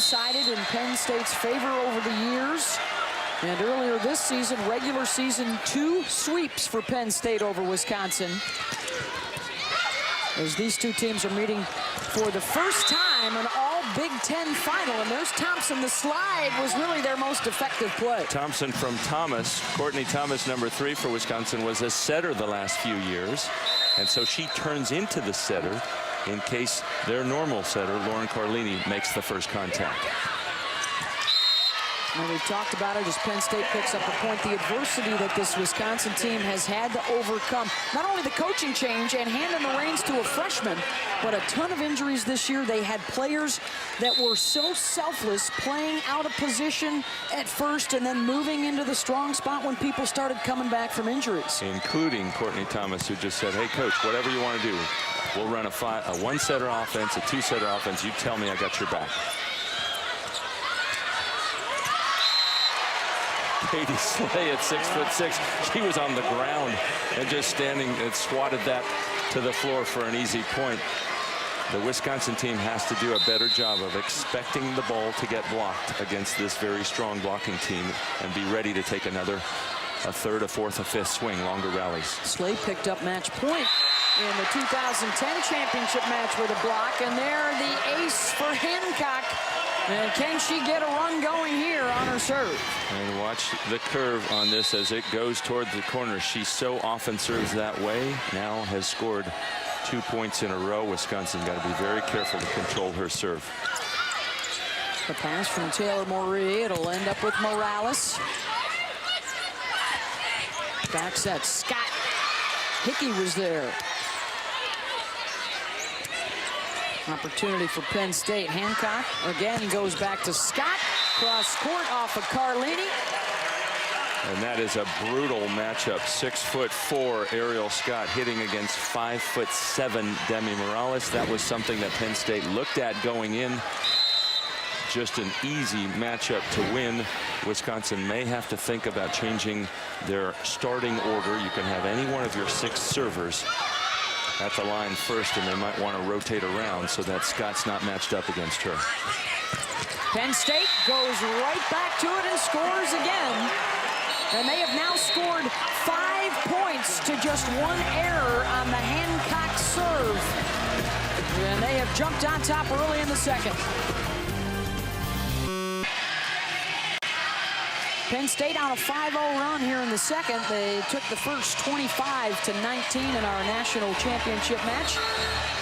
one-sided in Penn State's favor over the years. And earlier this season, regular season, 2 sweeps for Penn State over Wisconsin. As these two teams are meeting for the first time an all Big Ten final. And there's Thompson. The slide was really their most effective play. Thompson from Thomas. Courtney Thomas, number 3 for Wisconsin, was a setter the last few years. And so she turns into the setter in case their normal setter, Lauren Carlini, makes the first contact. And we've talked about it as Penn State picks up the point, the adversity that this Wisconsin team has had to overcome. Not only the coaching change and handing the reins to a freshman, but a ton of injuries this year. They had players that were so selfless, playing out of position at first and then moving into the strong spot when people started coming back from injuries. Including Courtney Thomas, who just said, hey, coach, whatever you want to do. We'll run a one-setter offense, a two-setter offense. You tell me, I got your back. Katie Slay at 6'6". She was on the ground and just standing and swatted that to the floor for an easy point. The Wisconsin team has to do a better job of expecting the ball to get blocked against this very strong blocking team and be ready to take a third, a fourth, a fifth swing, longer rallies. Slay picked up match point in the 2010 championship match with a block, and there the ace for Hancock. And can she get a run going here on her serve? And watch the curve on this as it goes towards the corner. She so often serves that way. Now has scored 2 points in a row. Wisconsin got to be very careful to control her serve. The pass from Taylor Moree. It'll end up with Morales. Back set. Scott Hickey was there. Opportunity for Penn State. Hancock again goes back to Scott. Cross court off of Carlini. And that is a brutal matchup. 6'4" Ariel Scott hitting against 5'7" Demi Morales. That was something that Penn State looked at going in. Just an easy matchup to win. Wisconsin may have to think about changing their starting order. You can have any one of your 6 servers at the line first, and they might want to rotate around so that Scott's not matched up against her. Penn State goes right back to it and scores again. And they have now scored 5 points to just 1 error on the Hancock serve. And they have jumped on top early in the second. Penn State on a 5-0 run here in the second. They took the first 25-19 in our national championship match.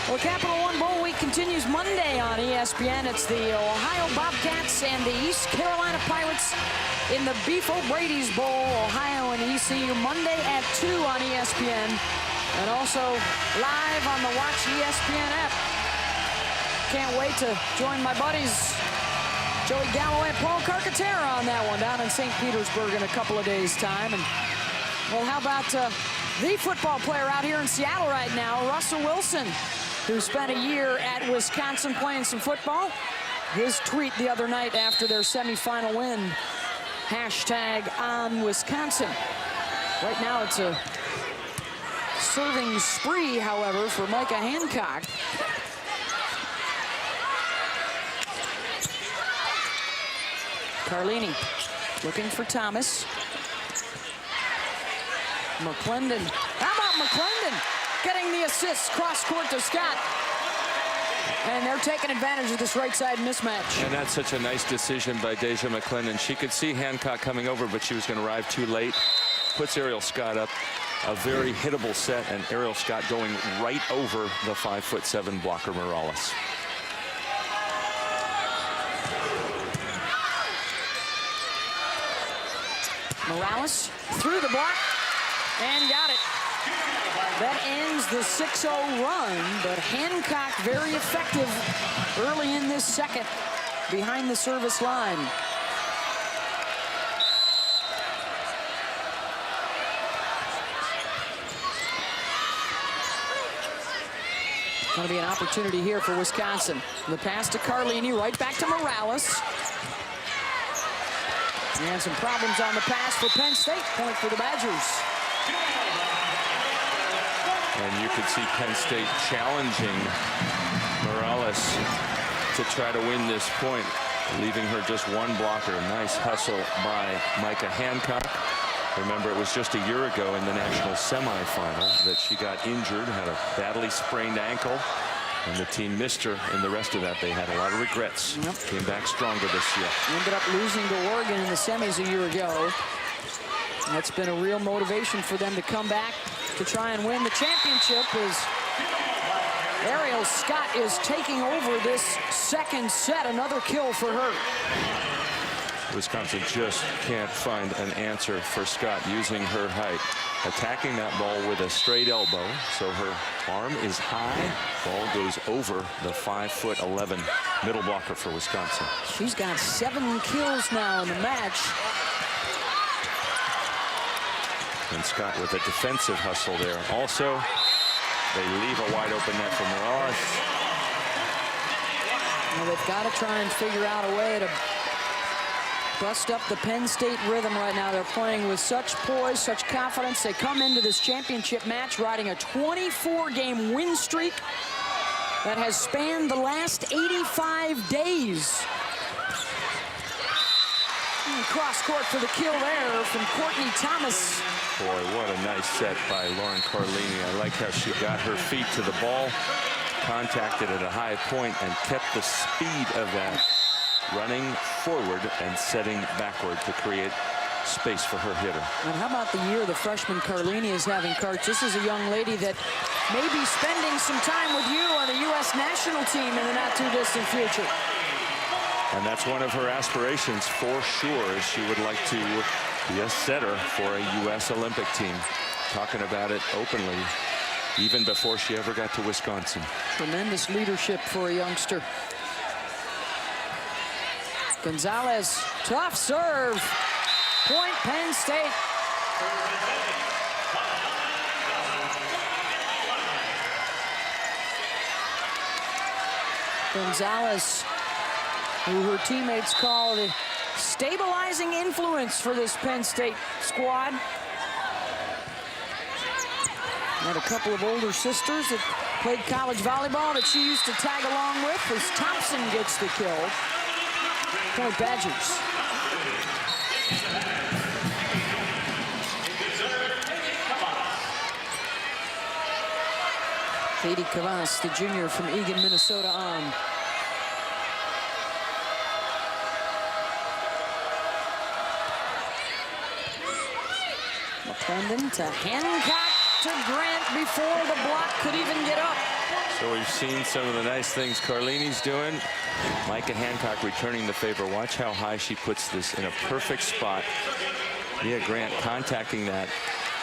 Well, Capital One Bowl week continues Monday on ESPN. It's the Ohio Bobcats and the East Carolina Pirates in the Beef O'Brady's Bowl, Ohio and ECU, Monday at 2 on ESPN. And also live on the Watch ESPN app. Can't wait to join my buddies Joey Galloway and Paul Carcaterra on that one down in St. Petersburg in a couple of days' time. And, well, how about the football player out here in Seattle right now, Russell Wilson, who spent a year at Wisconsin playing some football. His tweet the other night after their semifinal win, #OnWisconsin. Right now it's a serving spree, however, for Micah Hancock. Carlini looking for Thomas. McClendon. How about McClendon getting the assist cross court to Scott? And they're taking advantage of this right side mismatch. And that's such a nice decision by Deja McClendon. She could see Hancock coming over, but she was going to arrive too late. Puts Ariel Scott up. A very hittable set, and Ariel Scott going right over the 5'7" blocker Morales. Morales through the block and got it. That ends the 6-0 run, but Hancock very effective early in this second behind the service line. Going to be an opportunity here for Wisconsin. The pass to Carlini, right back to Morales. And some problems on the pass for Penn State. Point for the Badgers. And you could see Penn State challenging Morales to try to win this point. leaving her just one blocker. Nice hustle by Micah Hancock. Remember, it was just a year ago in the national semifinal that she got injured, had a badly sprained ankle, and the team missed her in the rest of that. They had a lot of regrets. Yep. Came back stronger this year. Ended up losing to Oregon in the semis a year ago. And that's been a real motivation for them to come back to try and win the championship. As Ariel Scott is taking over this second set. Another kill for her. Wisconsin just can't find an answer for Scott using her height. Attacking that ball with a straight elbow, so her arm is high. Ball goes over the 5'11" middle blocker for Wisconsin. She's got 7 kills now in the match. And Scott with a defensive hustle there. Also, they leave a wide open net for Morales. Well, they've got to try and figure out a way to bust up the Penn State rhythm right now. They're playing with such poise, such confidence. They come into this championship match riding a 24-game win streak that has spanned the last 85 days. Cross court for the kill there from Courtney Thomas. Boy, what a nice set by Lauren Carlini. I like how she got her feet to the ball, contacted at a high point, and kept the speed of that, running forward and setting backward to create space for her hitter. And how about the year the freshman Carlini is having, Karch? This is a young lady that may be spending some time with you on the U.S. national team in the not-too-distant future. And that's one of her aspirations for sure. She would like to be a setter for a U.S. Olympic team. Talking about it openly, even before she ever got to Wisconsin. Tremendous leadership for a youngster. Gonzalez, tough serve. Point Penn State. Gonzalez, who her teammates call the stabilizing influence for this Penn State squad. Had a couple of older sisters that played college volleyball that she used to tag along with, as Thompson gets the kill. Point Badgers. Katie Kavas, the junior from Eagan, Minnesota, on. McClendon to Hancock to Grant before the block could even get up. So we've seen some of the nice things Carlini's doing. Micah Hancock returning the favor. Watch how high she puts this in a perfect spot. Mia Grant contacting that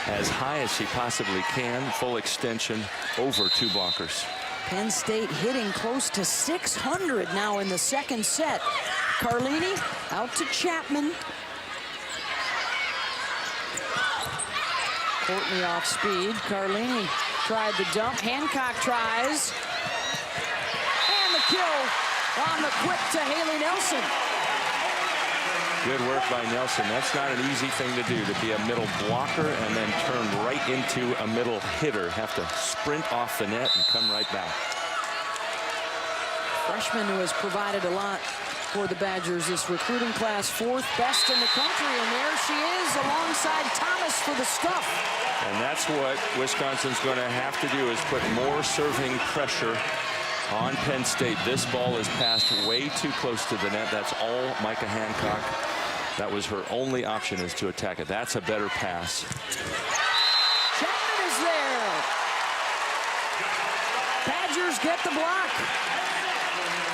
as high as she possibly can. Full extension over 2 blockers. Penn State hitting close to 600 now in the second set. Carlini out to Chapman. Courtney off speed. Carlini tried the dump. Hancock tries. And the kill on the quick to Haley Nelson. Good work by Nelson. That's not an easy thing to do, to be a middle blocker and then turn right into a middle hitter. Have to sprint off the net and come right back. Freshman who has provided a lot for the Badgers. This recruiting class 4th best in the country, and there she is alongside Thomas for the stuff. And that's what Wisconsin's going to have to do, is put more serving pressure on Penn State. This ball is passed way too close to the net. That's all Micah Hancock. That was her only option, is to attack it. That's a better pass. Chapman is there. Badgers get the block.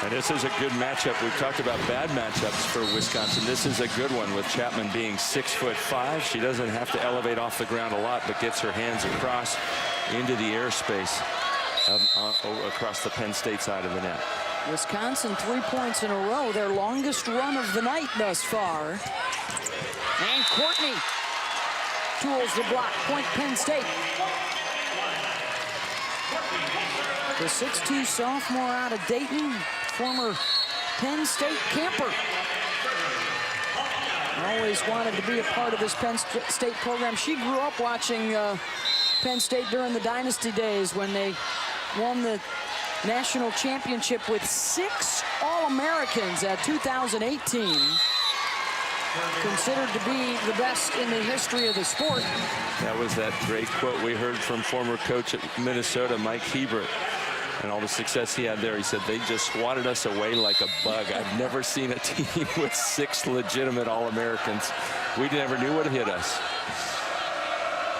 And this is a good matchup. We've talked about bad matchups for Wisconsin. This is a good one, with Chapman being 6'5". She doesn't have to elevate off the ground a lot, but gets her hands across into the airspace across the Penn State side of the net. Wisconsin 3 points in a row, their longest run of the night thus far. And Courtney tools the block. Point Penn State. The 6'2" sophomore out of Dayton, former Penn State camper. Always wanted to be a part of this Penn State program. She grew up watching Penn State during the dynasty days when they won the national championship with 6 All-Americans at 2018. Considered to be the best in the history of the sport. That was that great quote we heard from former coach at Minnesota, Mike Hebert, and all the success he had there. He said, they just swatted us away like a bug. I've never seen a team with 6 legitimate All-Americans. We never knew what hit us.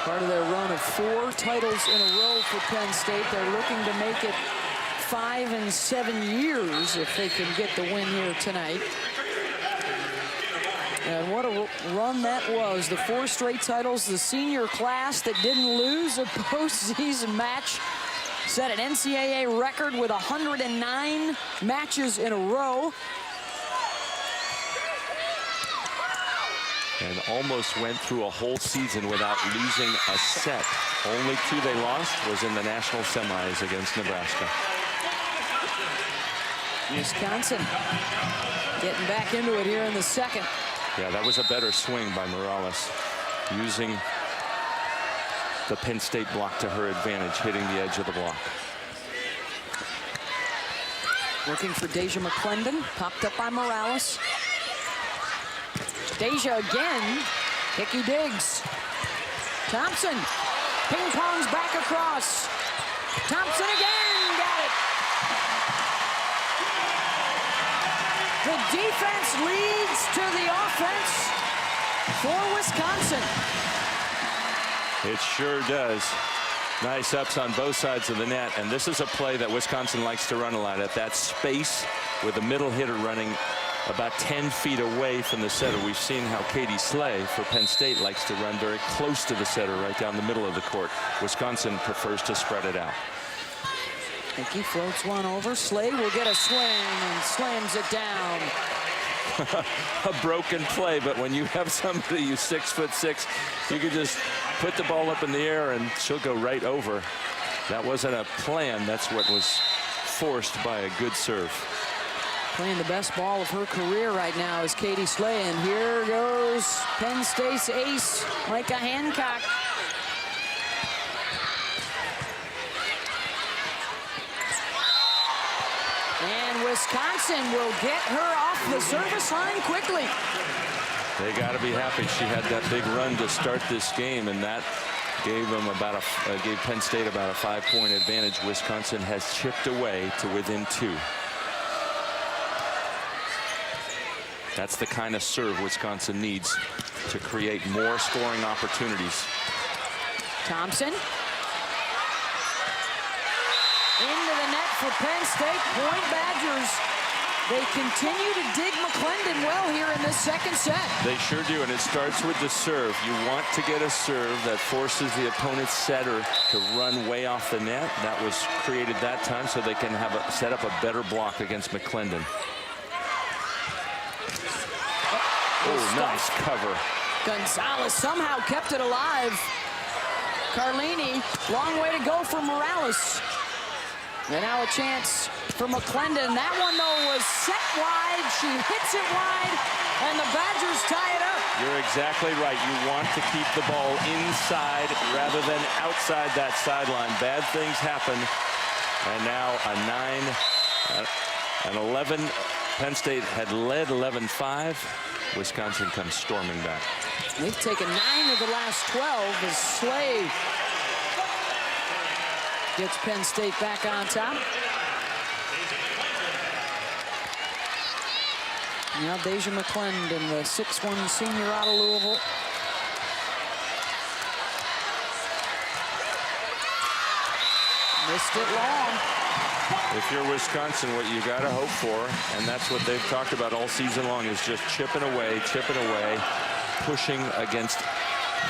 Part of their run of 4 titles in a row for Penn State. They're looking to make it 5 in 7 years if they can get the win here tonight. And what a run that was. The 4 straight titles, the senior class that didn't lose a postseason match set an NCAA record with 109 matches in a row. And almost went through a whole season without losing a set. Only 2 they lost was in the national semis against Nebraska. Wisconsin getting back into it here in the second. Yeah, that was a better swing by Morales, using the Penn State block to her advantage, hitting the edge of the block. Looking for Deja McClendon, popped up by Morales. Deja again, Hickey digs. Thompson, ping pongs back across. Thompson again, got it. The defense leads to the offense for Wisconsin. It sure does. Nice ups on both sides of the net, and this is a play that Wisconsin likes to run a lot at. That space with the middle hitter running about 10 feet away from the setter. We've seen how Katie Slay for Penn State likes to run very close to the setter, right down the middle of the court. Wisconsin prefers to spread it out. Hickey floats one over. Slay will get a swing and slams it down. A broken play, but when you have somebody who's 6'6", you can just put the ball up in the air and she'll go right over. That wasn't a plan. That's what was forced by a good serve. Playing the best ball of her career right now is Katie Slay, and here goes Penn State's ace, Micah Hancock. And Wisconsin will get her off the service line quickly. They got to be happy she had that big run to start this game, and that gave them gave Penn State about a 5-point advantage. Wisconsin has chipped away to within 2. That's the kind of serve Wisconsin needs to create more scoring opportunities. Thompson. Into the net for Penn State. Point Badgers. They continue to dig McClendon well here in this second set. They sure do, and it starts with the serve. You want to get a serve that forces the opponent's setter to run way off the net. That was created that time so they can have set up a better block against McClendon. Oh, nice cover. Gonzalez somehow kept it alive. Carlini, long way to go for Morales. And now a chance for McClendon. That one, though, was set wide. She hits it wide, and the Badgers tie it up. You're exactly right. You want to keep the ball inside rather than outside that sideline. Bad things happen. And now a 9, an 11. Penn State had led 11-5. Wisconsin comes storming back. They've taken 9 of the last 12 as Slay gets Penn State back on top. Now Deja McClendon, the 6'1" senior out of Louisville. Missed it long. If you're Wisconsin, what you got to hope for, and that's what they've talked about all season long, is just chipping away, pushing against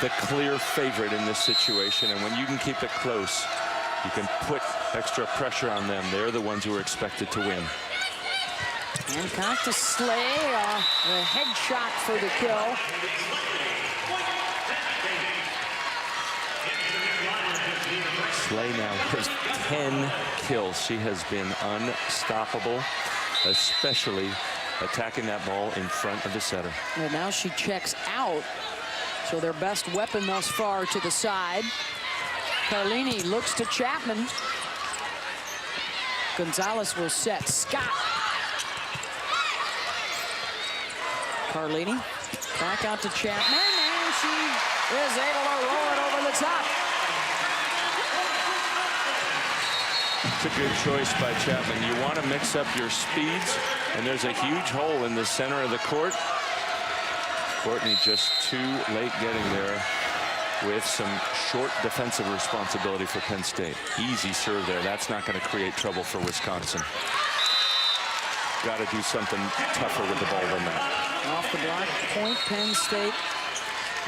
the clear favorite in this situation. And when you can keep it close, you can put extra pressure on them. They're the ones who are expected to win. Hancock to Slay, the headshot for the kill. Slay now has 10 kills. She has been unstoppable, especially attacking that ball in front of the setter. Well, now she checks out, so their best weapon thus far to the side. Carlini looks to Chapman. Gonzalez will set. Scott Carlini back out to Chapman, and she is able to roll it over the top. It's a good choice by Chapman. You want to mix up your speeds, and there's a huge hole in the center of the court. Courtney just too late getting there with some short defensive responsibility for Penn State. Easy serve there. That's not going to create trouble for Wisconsin. Got to do something tougher with the ball than that. Off the block, point Penn State.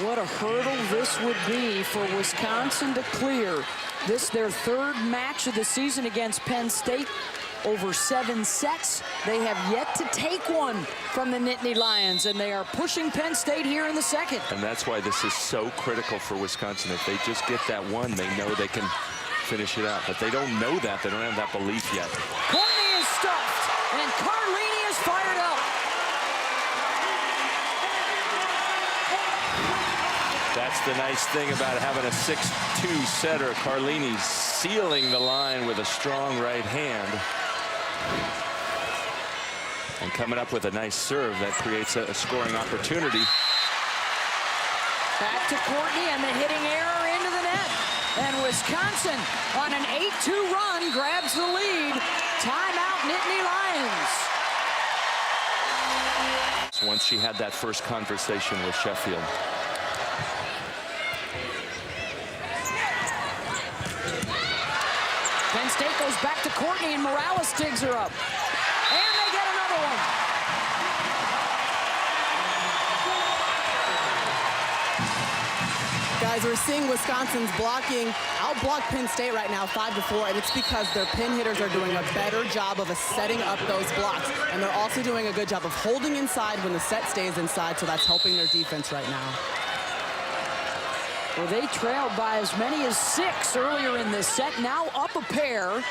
What a hurdle this would be for Wisconsin to clear. This their third match of the season against Penn State. Over 7 sets. They have yet to take one from the Nittany Lions, and they are pushing Penn State here in the second. And that's why this is so critical for Wisconsin. If they just get that one, they know they can finish it out. But they don't know that. They don't have that belief yet. Courtney is stuffed, and Carlini is fired up. That's the nice thing about having a 6-2 setter. Carlini sealing the line with a strong right hand. And coming up with a nice serve that creates a scoring opportunity. Back to Courtney, and the hitting error into the net. And Wisconsin on an 8-2 run grabs the lead. Timeout, Nittany Lions. So once she had that first conversation with Sheffield. Penn State goes back to Courtney, and Morales digs her up. And they get another one. Guys, we're seeing Wisconsin's blocking outblock Penn State right now 5-4, and it's because their pin hitters are doing a better job of setting up those blocks. And they're also doing a good job of holding inside when the set stays inside, so that's helping their defense right now. Well, they trailed by as many as 6 earlier in this set. Now up a pair.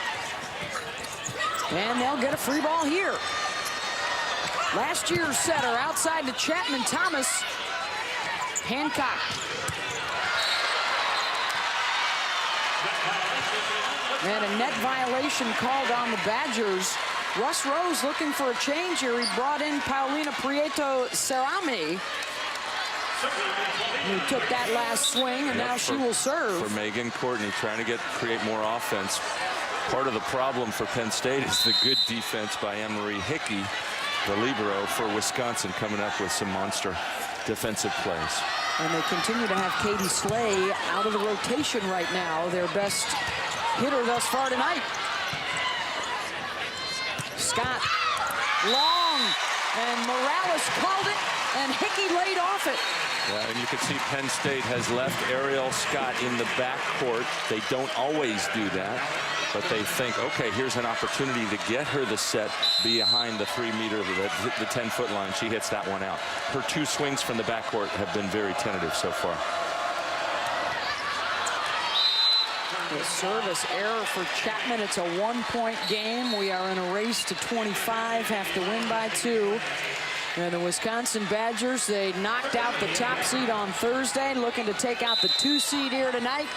And they'll get a free ball here. Last year's setter outside to Chapman Thomas. Hancock. And a net violation called on the Badgers. Russ Rose looking for a change here. He brought in Paulina Prieto-Cerami, who took that last swing, and now she will serve. For Megan Courtney, trying to create more offense. Part of the problem for Penn State is the good defense by Anne-Marie Hickey, the libero for Wisconsin, coming up with some monster defensive plays. And they continue to have Katie Slay out of the rotation right now, their best hitter thus far tonight. Scott, long, and Morales called it, and Hickey laid off it. Yeah, and you can see Penn State has left Ariel Scott in the backcourt. They don't always do that, but they think, okay, here's an opportunity to get her the set behind the 3-meter, the 10-foot line. She hits that one out. Her 2 swings from the backcourt have been very tentative so far. A service error for Chapman. It's a 1-point game. We are in a race to 25, have to win by 2. And the Wisconsin Badgers, they knocked out the top seed on Thursday, looking to take out the 2 seed here tonight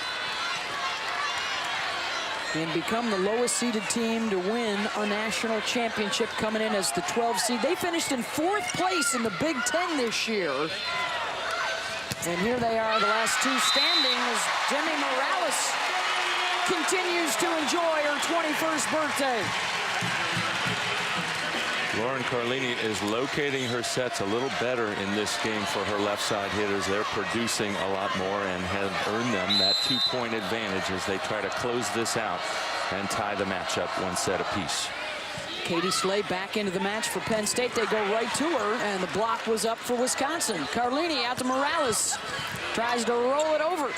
and become the lowest seeded team to win a national championship, coming in as the 12 seed. They finished in 4th place in the Big Ten this year. And here they are, the last 2 standing, as Demi Morales continues to enjoy her 21st birthday. Lauren Carlini is locating her sets a little better in this game for her left side hitters. They're producing a lot more and have earned them that 2-point advantage as they try to close this out and tie the matchup 1 set apiece. Katie Slay back into the match for Penn State. They go right to her, and the block was up for Wisconsin. Carlini out to Morales. Tries to roll it over.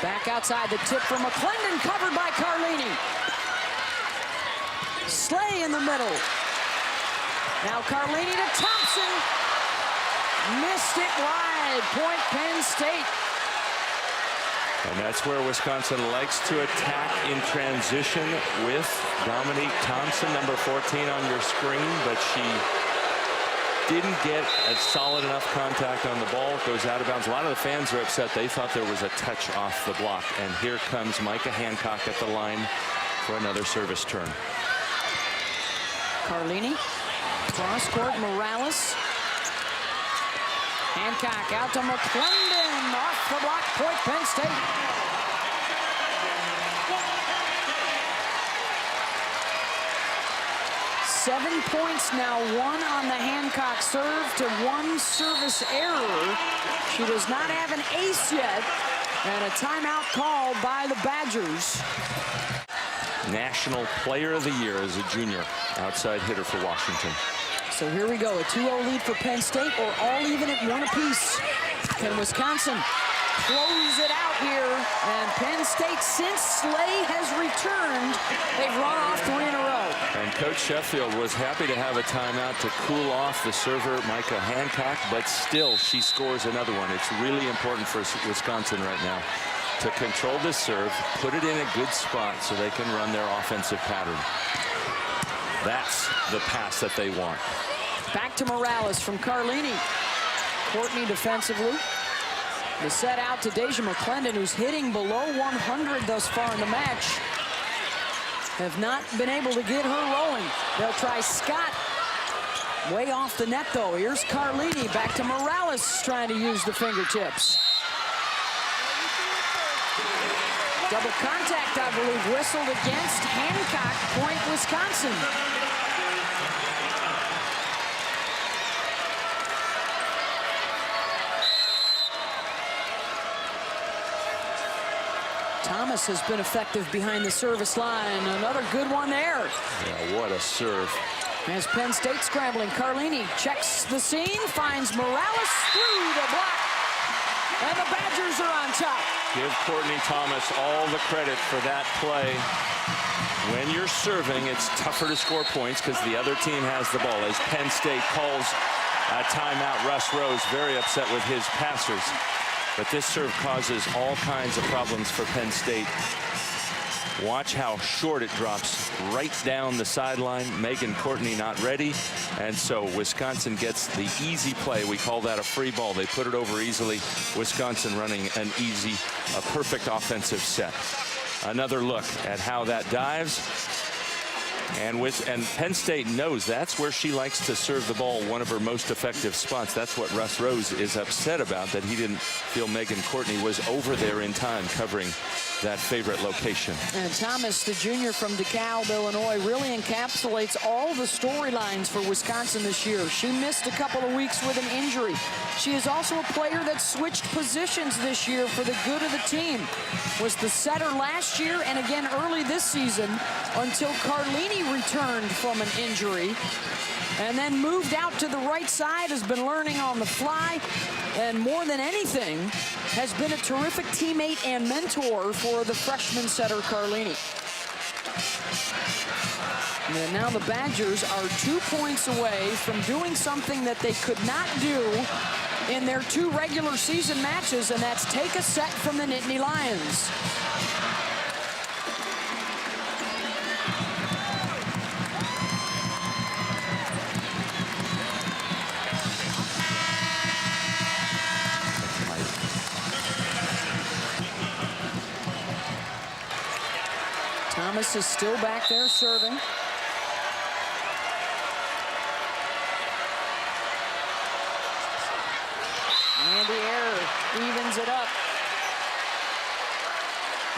Back outside the tip for McClendon, covered by Carlini. Slay in the middle. Now Carlini to Thompson. Missed it wide. Point Penn State. And that's where Wisconsin likes to attack in transition with Dominique Thompson, number 14 on your screen, but she didn't get a solid enough contact on the ball. It goes out of bounds. A lot of the fans are upset. They thought there was a touch off the block. And here comes Micah Hancock at the line for another service turn. Carlini, cross court, Morales. Hancock out to McClendon. Off the block, point Penn State. Seven points now, one on the Hancock serve to one service error. She does not have an ace yet, and a timeout called by the Badgers. National Player of the Year as a junior, outside hitter for Washington. So here we go, a 2-0 lead for Penn State, or all even at one apiece. Can Wisconsin close it out here? And Penn State, since Slay has returned, they've run off 3 in a row. And Coach Sheffield was happy to have a timeout to cool off the server, Micah Hancock, but still she scores another one. It's really important for Wisconsin right now to control this serve, put it in a good spot so they can run their offensive pattern. That's the pass that they want. Back to Morales from Carlini. Courtney defensively. The set out to Deja McClendon, who's hitting below 100 thus far in the match. Have not been able to get her rolling. They'll try Scott. Way off the net, though. Here's Carlini. Back to Morales, trying to use the fingertips. Double contact, I believe, whistled against Hancock. Point Wisconsin. Thomas has been effective behind the service line. Another good one there. Yeah, what a serve. As Penn State scrambling, Carlini checks the scene, finds Morales through the block. And the Badgers are on top. Give Courtney Thomas all the credit for that play. When you're serving, it's tougher to score points because the other team has the ball. As Penn State calls a timeout, Russ Rose very upset with his passers. But this serve causes all kinds of problems for Penn State. Watch how short it drops right down the sideline. Megan Courtney not ready. And so Wisconsin gets the easy play. We call that a free ball. They put it over easily. Wisconsin running an easy, a perfect offensive set. Another look at how that dives. And Penn State knows that's where she likes to serve the ball, one of her most effective spots. That's what Russ Rose is upset about, that he didn't feel Megan Courtney was over there in time covering that favorite location. And Thomas, the junior from DeKalb, Illinois, really encapsulates all the storylines for Wisconsin this year. She missed a couple of weeks with an injury. She is also a player that switched positions this year for the good of the team. Was the setter last year and again early this season until Carlini returned from an injury. And then moved out to the right side, has been learning on the fly, and more than anything, has been a terrific teammate and mentor for the freshman setter, Carlini. And now the Badgers are 2 points away from doing something that they could not do in their 2 regular season matches, and that's take a set from the Nittany Lions. Thomas is still back there serving. And the error evens it up.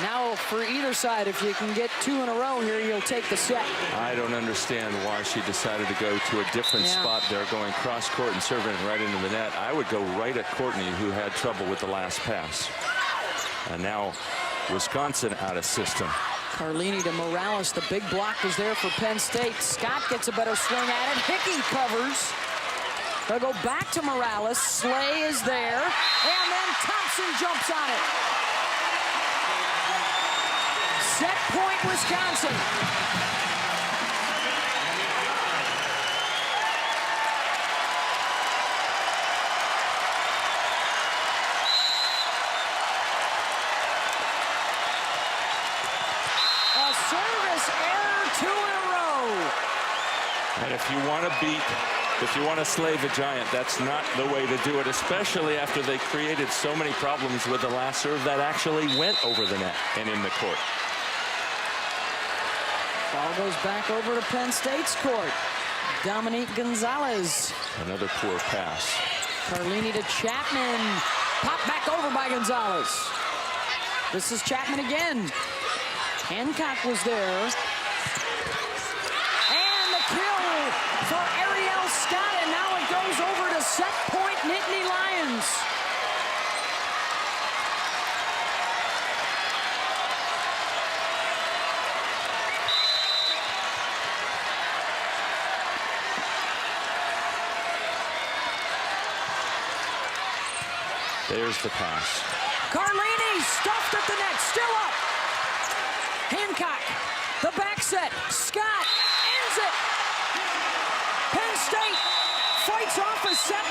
Now for either side, if you can get 2 in a row here, you'll take the set. I don't understand why she decided to go to a different spot there, going cross court and serving it right into the net. I would go right at Courtney, who had trouble with the last pass. And now Wisconsin out of system. Carlini to Morales. The big block was there for Penn State. Scott gets a better swing at it. Hickey covers. They'll go back to Morales. Slay is there. And then Thompson jumps on it. Set point, Wisconsin. Service error, 2 in a row. And if you want to slay the giant, that's not the way to do it, especially after they created so many problems with the last serve that actually went over the net and in the court. Ball goes back over to Penn State's court. Dominique Gonzalez. Another poor pass. Carlini to Chapman. Popped back over by Gonzalez. This is Chapman again. Hancock was there. And the kill for Ariel Scott, and now it goes over to set point Nittany Lions. There's the pass. Carlini stuffed at the net, still up. Hancock, the back set. Scott ends it. Penn State fights off a set